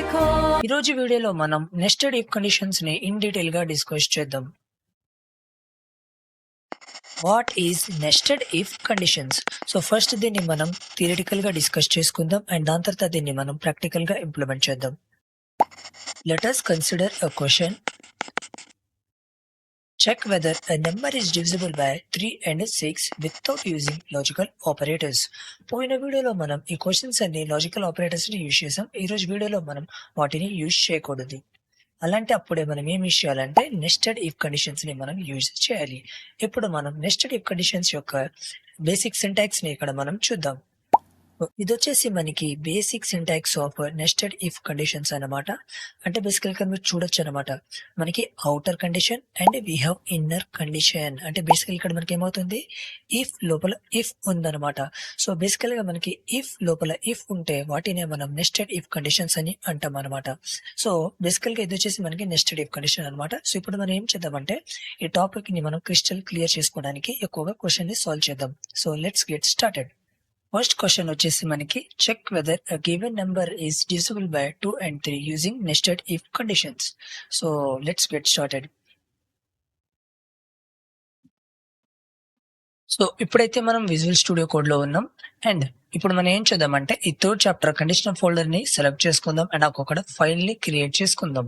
ఈరోజు వీడియోలో మనం నెస్టెడ్ ఇఫ్ కండిషన్స్ ని ఇన్ డీటెయిల్ గా డిస్కస్ చేద్దాం. What is nested if conditions? So first దీన్ని మనం థియరిటికల్ గా డిస్కస్ చేసుకుందాం అండ్ దాని తర్వాత దీన్ని మనం ప్రాక్టికల్ గా ఇంప్లిమెంట్ చేద్దాం. Let us consider a question. Check whether a number is divisible by 3 and 6 without using logical operators. పోయిన వీడియోలో మనం ఈ క్వశ్చన్స్ అన్ని లాజికల్ ఆపరేటర్స్ ని యూజ్ చేసాం. ఈ రోజు వీడియోలో మనం వాటిని యూజ్ చేయకూడదు. అలాంటి అప్పుడే మనం ఏం యూజ్ చేయాలంటే నెస్టెడ్ ఇఫ్ కండిషన్స్ ని మనం యూజ్ చేయాలి. ఇప్పుడు మనం నెస్టెడ్ ఇఫ్ కండిషన్స్ యొక్క బేసిక్ సింటాక్స్ ని ఇక్కడ మనం చూద్దాం. ఇది వచ్చేసి మనకి basic syntax of nested if conditions అన్నమాట. అంటే బేసికల్ గా మీరు చూడొచ్చు అనమాట. మనకి outer condition and we have inner condition. అంటే బేసికల్ ఇక్కడ మనకి ఏమవుతుంది, ఇఫ్ లోపల ఇఫ్ ఉందన్నమాట. సో బేసికల్ గా మనకి ఇఫ్ లోపల ఇఫ్ ఉంటే వాటినే మనం నెస్టెడ్ ఇఫ్ కండిషన్స్ అని అంటాం అనమాట. సో బేసికల్ గా ఇది వచ్చేసి మనకి నెస్టెడ్ ఇఫ్ కండిషన్ అనమాట. సో ఇప్పుడు మనం ఏం చేద్దామంటే ఈ టాపిక్ ని మనం క్రిస్టల్ క్లియర్ చేసుకోవడానికి ఎక్కువగా క్వశ్చన్ ని సాల్వ్ చేద్దాం. So let's get started. First question వచ్చేసి మనకి check whether a given number is divisible by 2 and 3 using nested if conditions. So let's get started. So ఇప్పుడైతే మనం విజువల్ స్టూడియో కోడ్ లో ఉన్నాం అండ్ ఇప్పుడు మనం ఏం చేద్దామంటే ఈ థర్డ్ చాప్టర్ కండిషనల్ ఫోల్డర్ ని సెలెక్ట్ చేసుకుందాం అండ్ ఒక ఫైల్ ని క్రియేట్ చేసుకుందాం.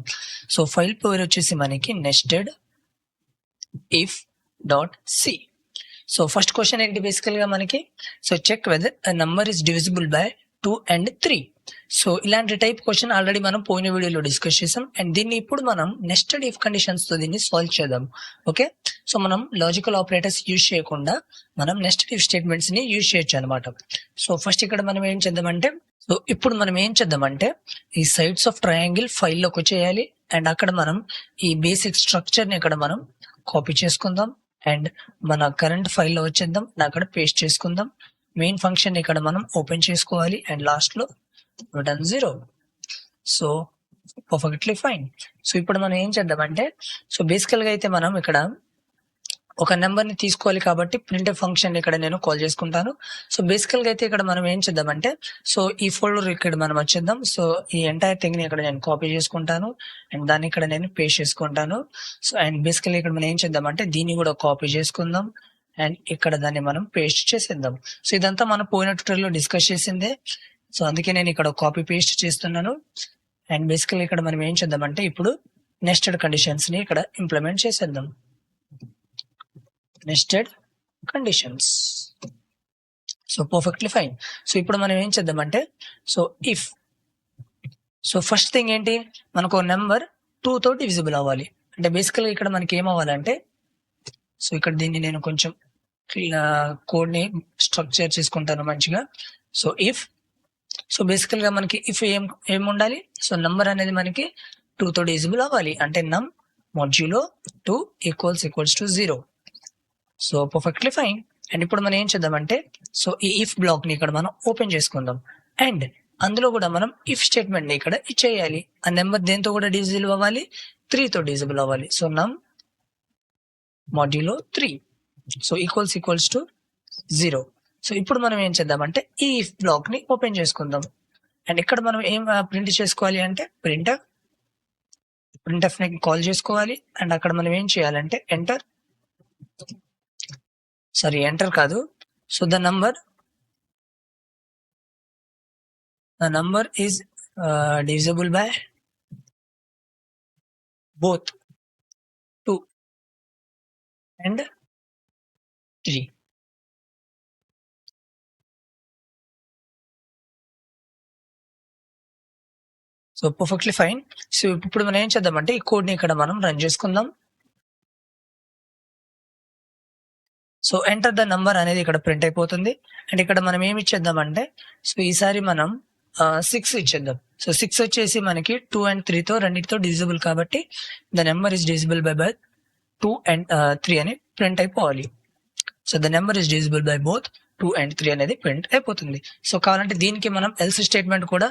సో ఫైల్ పేరు వచ్చేసి మనకి nested if dot C. So first question ఏంటి బేసికల్ గా మనకి, so check whether a number is divisible by 2 and 3. So ఇలాంటి టైప్ క్వశ్చన్ ఆల్రెడీ మనం పోయిన వీడియోలో డిస్కస్ చేసాం అండ్ దీన్ని ఇప్పుడు మనం నెస్టెడ్ ఇఫ్ కండిషన్స్ తో దీన్ని సాల్వ్ చేద్దాం. ఓకే, సో మనం లాజికల్ ఆపరేటర్స్ యూజ్ చేయకుండా మనం నెస్టెడ్ ఇఫ్ స్టేట్మెంట్స్ ని యూజ్ చేయొచ్చు అనమాట. సో ఫస్ట్ ఇక్కడ మనం ఏం చేద్దామంటే, సో ఇప్పుడు మనం ఏం చేద్దామంటే ఈ సైడ్స్ ఆఫ్ ట్రయాంగిల్ ఫైల్ లోకి వచ్చేయాలి అండ్ అక్కడ మనం ఈ బేసిక్ స్ట్రక్చర్ ని ఇక్కడ మనం కాపీ చేసుకుందాం అండ్ మన కరెంట్ ఫైల్లో వచ్చేద్దాం, అక్కడ పేస్ట్ చేసుకుందాం. మెయిన్ ఫంక్షన్ ఇక్కడ మనం ఓపెన్ చేసుకోవాలి అండ్ లాస్ట్ లో return 0. So perfectly fine. So ఇప్పుడు మనం ఏం చేద్దామంటే, సో బేసికల్ గా అయితే మనం ఇక్కడ ఒక నెంబర్ ని తీసుకోవాలి కాబట్టి ప్రింట్ ఫంక్షన్ ఇక్కడ నేను కాల్ చేసుకుంటాను. సో బేసికల్ గా అయితే ఇక్కడ మనం ఏం చేద్దామంటే, సో ఈ ఫోల్డర్ ఇక్కడ మనం వచ్చేద్దాం. సో ఈ ఎంటైర్ థింగ్ ని ఇక్కడ నేను కాపీ చేసుకుంటాను అండ్ దాన్ని ఇక్కడ నేను పేస్ట్ చేసుకుంటాను. సో అండ్ బేసికల్ ఇక్కడ మనం ఏం చేద్దామంటే దీన్ని కూడా కాపీ చేసుకుందాం అండ్ ఇక్కడ దాన్ని మనం పేస్ట్ చేసేద్దాం. సో ఇదంతా మనం పోయిన ట్యూటోరియల్ లో డిస్కస్ చేసిందే. సో అందుకే నేను ఇక్కడ కాపీ పేస్ట్ చేస్తున్నాను అండ్ బేసికల్ ఇక్కడ మనం ఏం చేద్దామంటే ఇప్పుడు నెస్టెడ్ కండిషన్స్ ని ఇక్కడ ఇంప్లిమెంట్ చేసేద్దాం. Nested conditions. So perfectly fine. So ఇప్పుడు మనం ఏం చేద్దామంటే, so if, so first thing ఏంటి, మనకు నెంబర్ 2 తో డివిజిబుల్ అవ్వాలి. అంటే బేసికల్ ఇక్కడ మనకి ఏం అవ్వాలంటే, సో ఇక్కడ దీన్ని నేను కొంచెం కోడ్ ని స్ట్రక్చర్ చేసుకుంటాను మంచిగా. సో ఇఫ్, సో బేసికల్ గా మనకి ఇఫ్ ఏం ఉండాలి, సో నంబర్ అనేది మనకి 2 తో డివిజిబుల్ అవ్వాలి. అంటే నమ్ modulo 2 equals to 0. So perfectly fine. And ఇప్పుడు మనం ఏం చేద్దామంటే, సో ఈ ఇఫ్ బ్లాక్ ని ఇక్కడ మనం ఓపెన్ చేసుకుందాం అండ్ అందులో కూడా మనం ఇఫ్ స్టేట్మెంట్ ని ఇక్కడ ఇచ్చేయాలి. ఆ నెంబర్ దేంతో కూడా డివిజిబుల్ అవ్వాలి, 3 తో డివిజిబుల్ అవ్వాలి. సో నమ్ modulo 3 so equals to 0. So ఇప్పుడు మనం ఏం చేద్దామంటే ఈ ఇఫ్ బ్లాక్ ని ఓపెన్ చేసుకుందాం అండ్ ఇక్కడ మనం ఏం ప్రింట్ చేసుకోవాలి అంటే ప్రింట్ఎఫ్ ని కాల్ చేసుకోవాలి అండ్ అక్కడ మనం ఏం చేయాలంటే ఎంటర్ కాదు, so the number is divisible by both 2 and 3. So perfectly fine. So ఇప్పుడు మనం ఏం చేద్దామంటే ఈ కోడ్ ని ఇక్కడ మనం రన్ చేసుకుందాం. సో ఎంటర్ ద నంబర్ అనేది ఇక్కడ ప్రింట్ అయిపోతుంది అండ్ ఇక్కడ మనం ఏమి ఇచ్చేద్దామంటే, సో ఈసారి మనం 6 ఇచ్చేద్దాం. సో 6 వచ్చేసి మనకి 2 and 3 తో రెండింటితో డివిజిబుల్ కాబట్టి the number is divisible by 2 and 3 అని ప్రింట్ అయిపోవాలి. So the number is divisible by both 2 and 3 అనేది ప్రింట్ అయిపోతుంది. సో కావాలంటే దీనికి మనం ఎల్స్ స్టేట్మెంట్ కూడా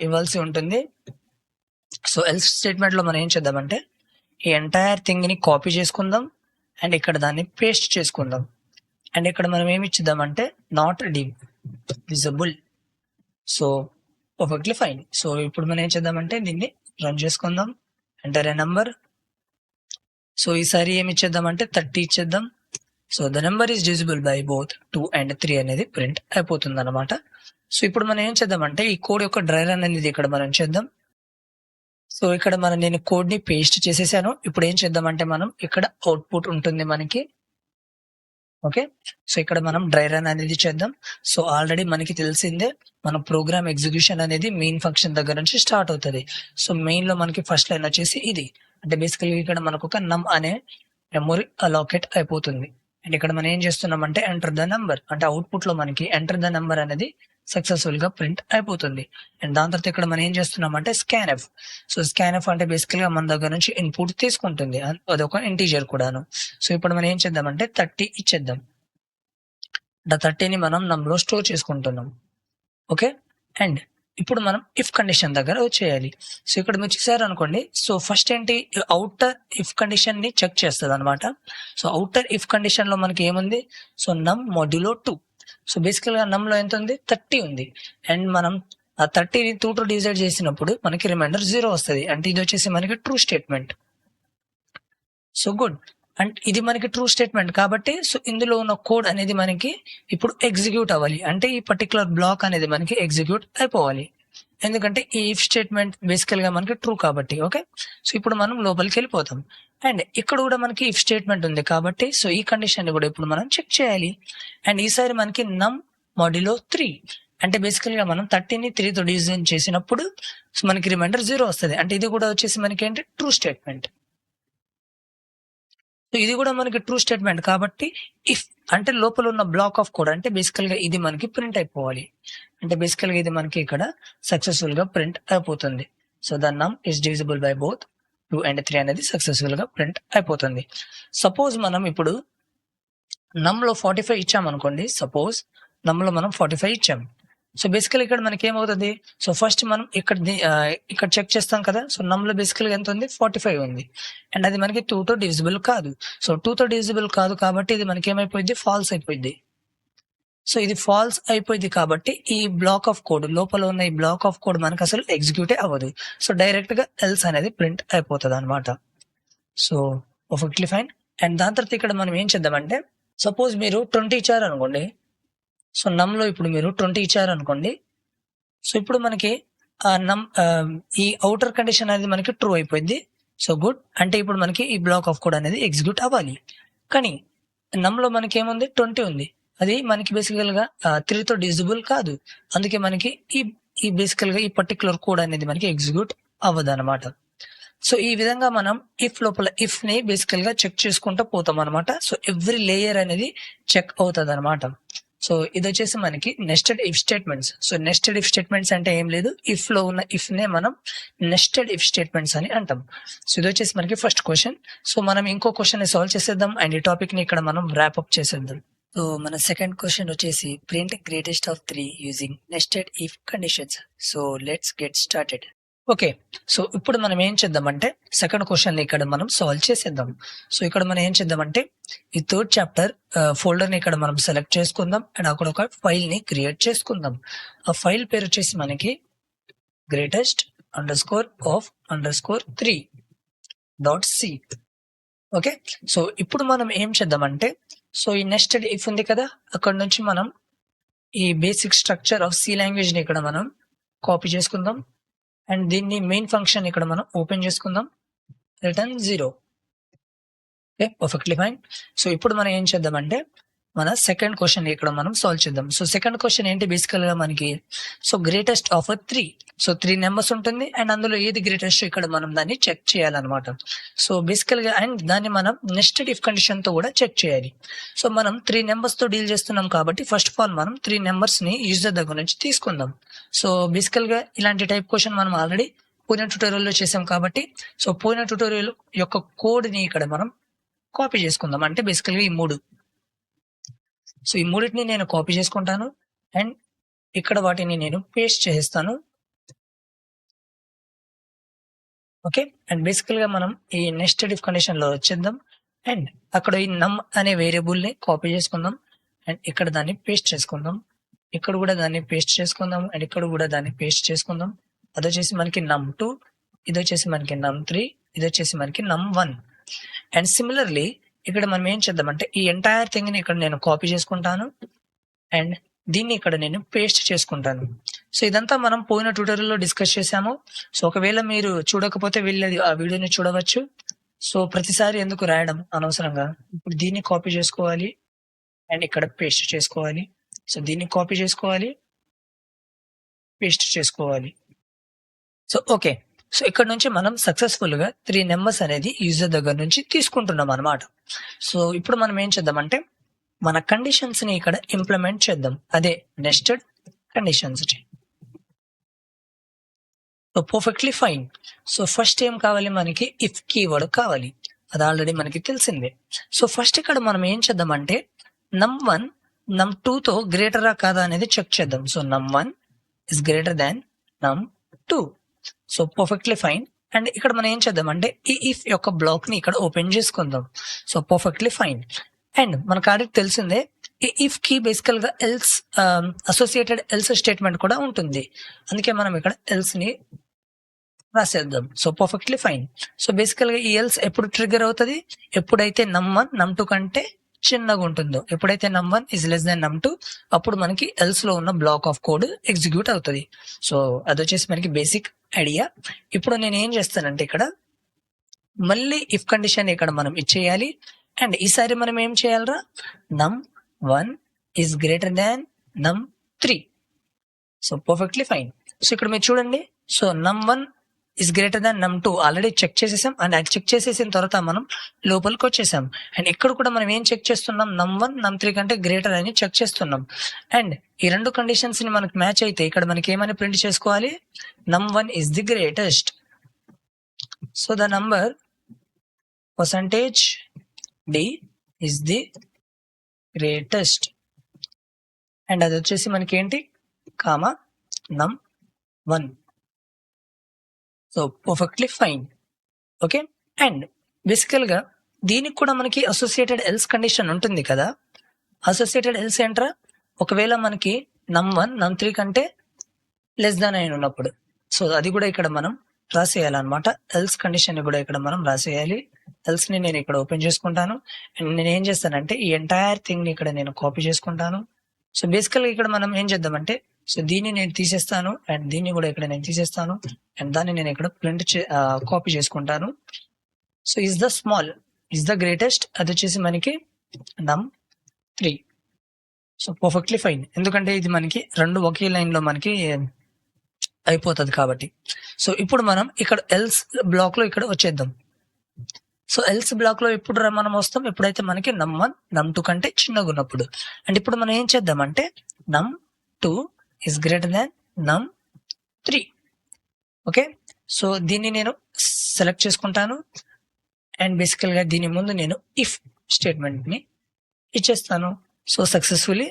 ఇవ్వాల్సి ఉంటుంది. సో ఎల్స్ స్టేట్మెంట్ లో మనం ఏం చేద్దామంటే ఈ ఎంటైర్ థింగ్ ని కాపీ చేసుకుందాం అండ్ ఇక్కడ దాన్ని పేస్ట్ చేసుకుందాం అండ్ ఇక్కడ మనం ఏమి ఇచ్చిద్దామంటే not divisible. So perfectly fine. So ఇప్పుడు మనం ఏం చేద్దామంటే దీన్ని రన్ చేసుకుందాం. Enter a number. సో ఈసారి ఏమి ఇచ్చేద్దామంటే 30 ఇచ్చేద్దాం. So the number is divisible by both 2 and 3 అనేది ప్రింట్ అయిపోతుంది అనమాట. సో ఇప్పుడు మనం ఏం చేద్దామంటే ఈ కోడ్ యొక్క డ్రై రన్ అనేది ఇక్కడ మనం చేద్దాం. సో ఇక్కడ నేను కోడ్ ని పేస్ట్ చేసేసాను. ఇప్పుడు ఏం చేద్దామంటే మనం ఇక్కడ అవుట్పుట్ ఉంటుంది మనకి. ఓకే, సో ఇక్కడ మనం డ్రై రన్ అనేది చేద్దాం. సో ఆల్రెడీ మనకి తెలిసిందే మన ప్రోగ్రామ్ ఎగ్జిక్యూషన్ అనేది మెయిన్ ఫంక్షన్ దగ్గర నుంచి స్టార్ట్ అవుతుంది. సో మెయిన్ లో మనకి ఫస్ట్ లైన్ వచ్చేసి ఇది, అంటే బేసికల్లీ ఇక్కడ మనకు ఒక నమ్ అనే మెమొరీ అలోకేట్ అయిపోతుంది. అండ్ ఇక్కడ మనం ఏం చేస్తున్నామంటే ఎంటర్ ద నెంబర్, అంటే అవుట్పుట్ లో మనకి ఎంటర్ ద నెంబర్ అనేది సక్సెస్ఫుల్ గా ప్రింట్ అయిపోతుంది. అండ్ దాని తర్వాత ఇక్కడ మనం ఏం చేస్తున్నామంటే స్కాన్ఎఫ్. సో స్కాన్ఎఫ్ అంటే బేసికల్ గా మన దగ్గర నుంచి ఇన్పుట్ తీసుకుంటుంది, అదొక ఇంటీజర్ కూడాను. సో ఇప్పుడు మనం ఏం చేద్దామంటే 30 ఇచ్చేద్దాం. 30ని మనం నమ్లో స్టోర్ చేసుకుంటున్నాం. ఓకే, అండ్ ఇప్పుడు మనం ఇఫ్ కండిషన్ దగ్గర వచ్చేయాలి. సో ఇక్కడ మీరు చూసారు అనుకోండి. సో ఫస్ట్ ఏంటి, అవుటర్ ఇఫ్ కండిషన్ ని చెక్ చేస్తుంది అనమాట. సో అవుటర్ ఇఫ్ కండిషన్ లో మనకి ఏముంది, సో నమ్ మాడ్యులో 2. సో బేసికల్ గా నమ్ లో ఎంత ఉంది, 30 ఉంది. అండ్ మనం ఆ 30ని 2తో డివైడ్ చేసినప్పుడు మనకి రిమైండర్ 0 వస్తుంది. అంటే ఇది వచ్చేసి మనకి true statement. So good, and ఇది మనకి ట్రూ స్టేట్మెంట్ కాబట్టి సో ఇందులో ఉన్న కోడ్ అనేది మనకి ఇప్పుడు ఎగ్జిక్యూట్ అవ్వాలి. అంటే ఈ పర్టికులర్ బ్లాక్ అనేది మనకి ఎగ్జిక్యూట్ అయిపోవాలి, ఎందుకంటే ఈ ఇఫ్ స్టేట్మెంట్ బేసికల్ గా మనకి ట్రూ కాబట్టి. ఓకే, సో ఇప్పుడు మనం లోపలికి వెళ్ళిపోతాం. అండ్ ఇక్కడ కూడా మనకి ఇఫ్ స్టేట్మెంట్ ఉంది కాబట్టి సో ఈ కండిషన్ కూడా ఇప్పుడు మనం చెక్ చేయాలి. అండ్ ఈసారి మనకి నమ్ మాడ్యులో 3, అంటే బేసికల్ గా మనం 30ని 3తో డివిజన్ చేసినప్పుడు సో మనకి రిమైండర్ 0 వస్తుంది. అంటే ఇది కూడా వచ్చేసి మనకి ఏంటి, ట్రూ స్టేట్మెంట్. సో ఇది కూడా మనకి ట్రూ స్టేట్మెంట్ కాబట్టి ఇఫ్ అంటే లోపల ఉన్న బ్లాక్ ఆఫ్ కోడ్ అంటే బేసికల్ గా ఇది మనకి ప్రింట్ అయిపోవాలి. అంటే బేసికల్ గా ఇది మనకి ఇక్కడ సక్సెస్ఫుల్ గా ప్రింట్ అయిపోతుంది. సో ద నమ్ is divisible by both 2 and 3 అనేది సక్సెస్ఫుల్ గా ప్రింట్ అయిపోతుంది. సపోజ్ మనం ఇప్పుడు నమ్ లో 45 ఇచ్చాం అనుకోండి. సపోజ్ నమ్ లో మనం 45 ఇచ్చాం. సో బేసికల్ ఇక్కడ మనకి ఏమవుతుంది, సో ఫస్ట్ మనం ఇక్కడ చెక్ చేస్తాం కదా. సో నమ్ లో బేసికల్ గా ఎంత ఉంది, 45 ఉంది. అండ్ అది మనకి 2తో డివిజిబుల్ కాదు. సో 2తో డివిజిబుల్ కాదు కాబట్టి ఇది మనకి ఏమైపోయింది, ఫాల్స్ అయిపోయింది. సో ఇది ఫాల్స్ అయిపోయింది కాబట్టి ఈ బ్లాక్ ఆఫ్ కోడ్ లోపల ఉన్న ఈ బ్లాక్ ఆఫ్ కోడ్ మనకి అసలు ఎగ్జిక్యూటే అవ్వదు. సో డైరెక్ట్ గా ఎల్స్ అనేది ప్రింట్ అయిపోతుంది అనమాట. So perfectly fine. అండ్ దాని తర్వాత ఇక్కడ మనం ఏం చేద్దామంటే సపోజ్ మీరు 20 ఇచ్చారు అనుకోండి. సో నమ్ లో ఇప్పుడు మీరు 20 ఇచ్చారు అనుకోండి. సో ఇప్పుడు మనకి ఈ అవుటర్ కండిషన్ అనేది మనకి ట్రూ అయిపోయింది. సో గుడ్, అంటే ఇప్పుడు మనకి ఈ బ్లాక్ ఆఫ్ కోడ్ అనేది ఎగ్జిక్యూట్ అవ్వాలి. కానీ నమ్ లో మనకి ఏముంది, 20 ఉంది. అది మనకి బేసికల్ గా 3తో డివిజిబుల్ కాదు. అందుకే మనకి ఈ బేసికల్ గా ఈ పర్టికులర్ కోడ్ అనేది మనకి ఎగ్జిక్యూట్ అవ్వదు అనమాట. సో ఈ విధంగా మనం ఇఫ్ లోపల ఇఫ్ ని బేసికల్ గా చెక్ చేసుకుంటూ పోతాం అనమాట. సో ఎవ్రీ లేయర్ అనేది చెక్ అవుతుంది అనమాట. సో ఇది వచ్చేసి మనకి nested if statements. So nested if statements అంటే ఏం లేదు, ఇఫ్ లో ఉన్న ఇఫ్ నే మనం నెస్టెడ్ ఇఫ్ స్టేట్మెంట్స్ అని అంటాం. సో ఇది వచ్చేసి మనకి ఫస్ట్ క్వశ్చన్. సో మనం ఇంకో క్వశ్చన్ ని సాల్వ్ చేసేద్దాం అండ్ ఈ టాపిక్ ని ఇక్కడ మనం ర్యాప్ అప్ చేసేద్దాం. సో మన సెకండ్ క్వశ్చన్ వచ్చేసి print greatest of 3 using nested if conditions. So let's get started. Okay, so ఇప్పుడు మనం ఏం చేద్దామంటే సెకండ్ క్వశ్చన్ ఇక్కడ మనం సాల్వ్ చేసేద్దాం. సో ఇక్కడ మనం ఏం చేద్దామంటే ఈ థర్డ్ చాప్టర్ ఫోల్డర్ ని ఇక్కడ మనం సెలెక్ట్ చేసుకుందాం అండ్ అక్కడ ఒక ఫైల్ ని క్రియేట్ చేసుకుందాం. ఆ ఫైల్ పేరు వచ్చేసి మనకి greatest_of_3.c. ఓకే, సో ఇప్పుడు మనం ఏం చేద్దామంటే సో ఈ నెస్టెడ్ ఇఫ్ ఉంది కదా, అక్కడ నుంచి మనం ఈ basic structure of C language ని ఇక్కడ మనం కాపీ చేసుకుందాం అండ్ దీన్ని మెయిన్ ఫంక్షన్ ఇక్కడ మనం ఓపెన్ చేసుకుందాం. Return 0. Okay, perfectly fine. So ఇప్పుడు మనం ఏం చేద్దామంటే మన సెకండ్ క్వశ్చన్ ఇక్కడ మనం సాల్వ్ చేద్దాం. సో సెకండ్ క్వశ్చన్ ఏంటి, బేసికల్ గా మనకి so greatest of 3. So 3 numbers ఉంటుంది అండ్ అందులో ఏది గ్రేటెస్ట్ ఇక్కడ మనం దాన్ని చెక్ చేయాలన్నమాట. సో బేసికల్ గా అండ్ దాన్ని మనం నెస్టెడ్ ఇఫ్ కండిషన్ తో కూడా చెక్ చేయాలి. సో మనం 3 నెంబర్స్ తో డీల్ చేస్తున్నాం కాబట్టి ఫస్ట్ ఆఫ్ ఆల్ మనం 3 నెంబర్స్ ని యూజర్ దగ్గర నుంచి తీసుకుందాం. సో బేసికల్ గా ఇలాంటి టైప్ క్వశ్చన్ మనం ఆల్రెడీ పోయిన ట్యూటోరియల్ లో చేసాం కాబట్టి సో పోయిన ట్యూటోరియల్ యొక్క కోడ్ ని ఇక్కడ మనం కాపీ చేసుకుందాం. అంటే బేసికల్ గా ఈ 3. సో ఈ మూడింటిని నేను కాపీ చేసుకుంటాను అండ్ ఇక్కడ వాటిని నేను పేస్ట్ చేస్తాను. ఓకే, అండ్ బేసికల్ గా మనం ఈ నెస్టెడ్ ఇఫ్ కండిషన్ లో వచ్చేద్దాం అండ్ అక్కడ ఈ నమ్ అనే వేరియబుల్ ని కాపీ చేసుకుందాం అండ్ ఇక్కడ దాన్ని పేస్ట్ చేసుకుందాం. ఇక్కడ కూడా దాన్ని పేస్ట్ చేసుకుందాం అండ్ ఇక్కడ కూడా దాన్ని పేస్ట్ చేసుకుందాం. అది వచ్చేసి మనకి num2, ఇది వచ్చేసి మనకి num3, ఇది వచ్చేసి మనకి num1. అండ్ సిమిలర్లీ ఇక్కడ మనం ఏం చేద్దామంటే ఈ ఎంటైర్ థింగ్ ని ఇక్కడ నేను కాపీ చేసుకుంటాను అండ్ దీన్ని ఇక్కడ నేను పేస్ట్ చేసుకుంటాను. సో ఇదంతా మనం పోయిన ట్యూటోరియల్లో డిస్కస్ చేసాము. సో ఒకవేళ మీరు చూడకపోతే వెళ్ళి ఆ వీడియోని చూడవచ్చు. సో ప్రతిసారి ఎందుకు రాయడం అనవసరంగా. ఇప్పుడు దీన్ని కాపీ చేసుకోవాలి అండ్ ఇక్కడ పేస్ట్ చేసుకోవాలి. సో దీన్ని కాపీ చేసుకోవాలి, పేస్ట్ చేసుకోవాలి. సో ఓకే, సో ఇక్కడ నుంచి మనం సక్సెస్ఫుల్ గా 3 నెంబర్స్ అనేది యూజర్ దగ్గర నుంచి తీసుకుంటున్నాం అనమాట. సో ఇప్పుడు మనం ఏం చేద్దామంటే మన కండిషన్స్ ని ఇక్కడ ఇంప్లిమెంట్ చేద్దాం. అదే nested conditions. So perfectly fine. So first ఏం కావాలి మనకి, ఇఫ్ కీవర్డ్ కావాలి. అది ఆల్రెడీ మనకి తెలిసిందే. సో ఫస్ట్ ఇక్కడ మనం ఏం చేద్దామంటే num1 num2 తో గ్రేటరా కాదా అనేది చెక్ చేద్దాం. So num1 is greater than num2. So perfectly fine. And ఇక్కడ మనం ఏం చేద్దామంటే ఈ ఇఫ్ యొక్క బ్లాక్ ని ఇక్కడ ఓపెన్ చేసుకుందాం. So perfectly fine. అండ్ మనకు ఆల్రెడీ తెలిసిందే ఈ ఇఫ్ కి బేసికల్ గా ఎల్స్ అసోసియేటెడ్ ఎల్స్ స్టేట్మెంట్ కూడా ఉంటుంది. అందుకే మనం ఇక్కడ ఎల్స్ ని రాసేద్దాం. So perfectly fine. So basically గా ఈ ఎల్స్ ఎప్పుడు ట్రిగర్ అవుతుంది, ఎప్పుడైతే num1 num2 కంటే చిన్నగా ఉంటుందో, ఎప్పుడైతే num1 is less than num2 అప్పుడు మనకి ఎల్స్ లో ఉన్న బ్లాక్ ఆఫ్ కోడ్ ఎగ్జిక్యూట్ అవుతుంది. సో అది వచ్చేసి మనకి బేసిక్ ఐడియా. ఇప్పుడు నేను ఏం చేస్తానంటే ఇక్కడ మళ్ళీ ఇఫ్ కండిషన్ ఇక్కడ మనం ఇచ్చేయాలి. అండ్ ఈసారి మనం ఏం చేయాలరా, num1 is greater than num3. So perfectly fine. So ఇక్కడ మీరు చూడండి, so num1 is greater than num2 already check చేసేసాం. అండ్ అది చెక్ చేసేసిన తర్వాత మనం లోపలికి వచ్చేసాం. అండ్ ఇక్కడ కూడా మనం ఏం చెక్ చేస్తున్నాం, num1 num3 కంటే గ్రేటర్ అని చెక్ చేస్తున్నాం. అండ్ ఈ రెండు కండిషన్స్ ని మనకి మ్యాచ్ అయితే ఇక్కడ మనకి ఏమని ప్రింట్ చేసుకోవాలి, num1 is the greatest. So the number percentage d is the greatest. And అది వచ్చేసి మనకి ఏంటి, comma num1. So perfectly fine. Okay. And బేసికల్ గా దీనికి కూడా మనకి అసోసియేటెడ్ ఎల్స్ కండిషన్ ఉంటుంది కదా. అసోసియేటెడ్ ఎల్స్ ఏంట్రా, ఒకవేళ మనకి num1 num3 కంటే లెస్ దాన్ అయిన ఉన్నప్పుడు. సో అది కూడా ఇక్కడ మనం రాసేయాలన్నమాట. ఎల్స్ కండిషన్ కూడా ఇక్కడ మనం రాసేయాలి. ఎల్స్ ని నేను ఇక్కడ ఓపెన్ చేసుకుంటాను. అండ్ నేను ఏం చేస్తానంటే ఈ ఎంటైర్ థింగ్ ని ఇక్కడ నేను కాపీ చేసుకుంటాను. సో బేసికల్ గా ఇక్కడ మనం ఏం చేద్దామంటే, సో దీన్ని నేను తీసేస్తాను అండ్ దీన్ని కూడా ఇక్కడ నేను తీసేస్తాను అండ్ దాన్ని నేను ఇక్కడ ప్రింట్ కాపీ చేసుకుంటాను. So is the small is the greatest, అది వచ్చేసి మనకి num3. సో పర్ఫెక్ట్లీ ఫైన్, ఎందుకంటే ఇది మనకి రెండు ఒకే లైన్ లో మనకి అయిపోతుంది కాబట్టి. సో ఇప్పుడు మనం ఇక్కడ ఎల్స్ బ్లాక్ లో ఇక్కడ వచ్చేద్దాం. సో ఎల్స్ బ్లాక్ లో ఎప్పుడు మనం వస్తాం, ఎప్పుడైతే మనకి num1 num2 కంటే చిన్నగా ఉన్నప్పుడు. అండ్ ఇప్పుడు మనం ఏం చేద్దామంటే num2 is greater than num3. Okay. So దీన్ని నేను సెలెక్ట్ చేసుకుంటాను అండ్ బేసికల్ గా దీని ముందు నేను ఇఫ్ స్టేట్మెంట్ ని ఇచ్చేస్తాను. So successfully.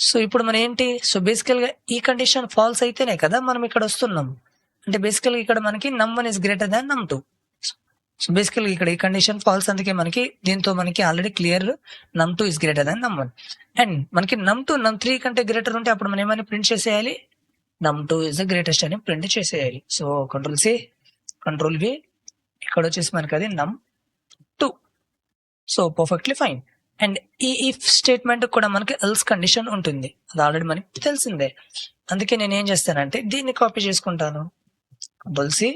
సో ఇప్పుడు మనం ఏంటి, సో బేసికల్ గా ఈ కండిషన్ ఫాల్స్ అయితేనే కదా మనం ఇక్కడ వస్తున్నాం. అంటే బేసికల్ గా ఇక్కడ మనకి num1 is greater than num2. So basically గా ఇక్కడ ఈ కండిషన్ ఫాల్స్, అందుకే మనకి దీంతో మనకి already clear num2 is greater than num1. And మనకి num2 num3 కంటే గ్రేటర్ ఉంటే అప్పుడు మనం ఏమని ప్రింట్ చేసేయాలి, num2 ఇస్ ద గ్రేటెస్ట్ అని ప్రింట్ చేసేయాలి. So control C control V, ఇక్కడ వచ్చేసి మనకి అది num2. So perfectly fine. And ఈ ఇఫ్ స్టేట్మెంట్ కూడా మనకి ఎల్స్ కండిషన్ ఉంటుంది, అది ఆల్రెడీ మనకి తెలిసిందే. అందుకే నేను ఏం చేస్తానంటే దీన్ని కాపీ చేసుకుంటాను, control C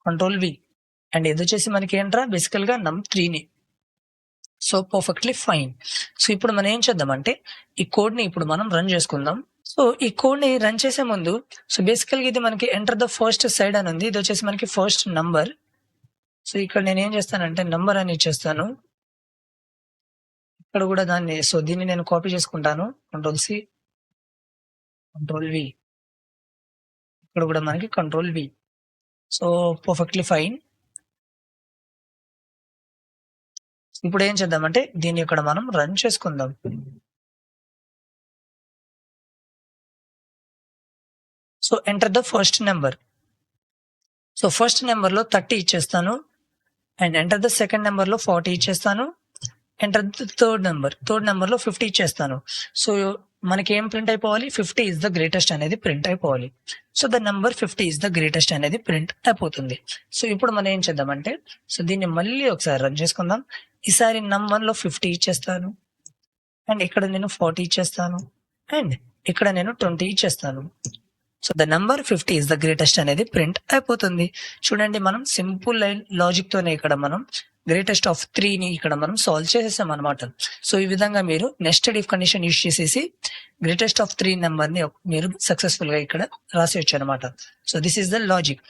control V. And ఇది వచ్చేసి మనకి ఏంట్రా, బేసికల్ గా num3ని. So perfectly fine. సో ఇప్పుడు మనం ఏం చేద్దామంటే ఈ కోడ్ ని ఇప్పుడు మనం రన్ చేసుకుందాం. సో ఈ కోడ్ ని రన్ చేసే ముందు, సో బేసికల్ గా ఇది మనకి ఎంటర్ ద ఫస్ట్ సైడ్ అని ఉంది. ఇది వచ్చేసి మనకి ఫస్ట్ నంబర్. సో ఇక్కడ నేను ఏం చేస్తానంటే నంబర్ అని ఇచ్చేస్తాను. ఇక్కడ కూడా దాన్ని, సో దీన్ని నేను కాపీ చేసుకుంటాను, కంట్రోల్ సి కంట్రోల్ వి. ఇక్కడ కూడా మనకి control V. So perfectly fine. ఇప్పుడు ఏం చేద్దామంటే దీన్ని ఇక్కడ మనం రన్ చేసుకుందాం. So enter the first number. So first number లో 30 ఇచ్చేస్తాను and enter the second number లో 40 ఇచ్చేస్తాను. ఎంటర్ ద థర్డ్ నెంబర్ లో 50 ఇచ్చేస్తాను. సో మనకి ఏం ప్రింట్ అయిపోవాలి, 50 ఇస్ ద గ్రేటెస్ట్ అనేది ప్రింట్ అయిపోవాలి. So the number 50 is the greatest అనేది ప్రింట్ అయిపోతుంది. సో ఇప్పుడు మనం ఏం చేద్దామంటే, సో దీన్ని మళ్ళీ ఒకసారి రన్ చేసుకుందాం. ఈసారి num1 లో 50 ఇచ్చేస్తాను, అండ్ ఇక్కడ నేను 40 ఇచ్చేస్తాను, అండ్ ఇక్కడ నేను 20 ఇచ్చేస్తాను. So the number 50 is the greatest అనేది ప్రింట్ అయిపోతుంది. చూడండి, మనం సింపుల్ లైన్ లాజిక్ తోనే ఇక్కడ మనం గ్రేటెస్ట్ ఆఫ్ 3 ని ఇక్కడ మనం సాల్వ్ చేసేసాం అనమాట. సో ఈ విధంగా మీరు నెస్టెడ్ ఇఫ్ కండిషన్ యూజ్ చేసేసి గ్రేటెస్ట్ ఆఫ్ 3 నెంబర్ ని మీరు సక్సెస్ఫుల్ గా ఇక్కడ రాసేయచ్చు అనమాట. So this is the logic.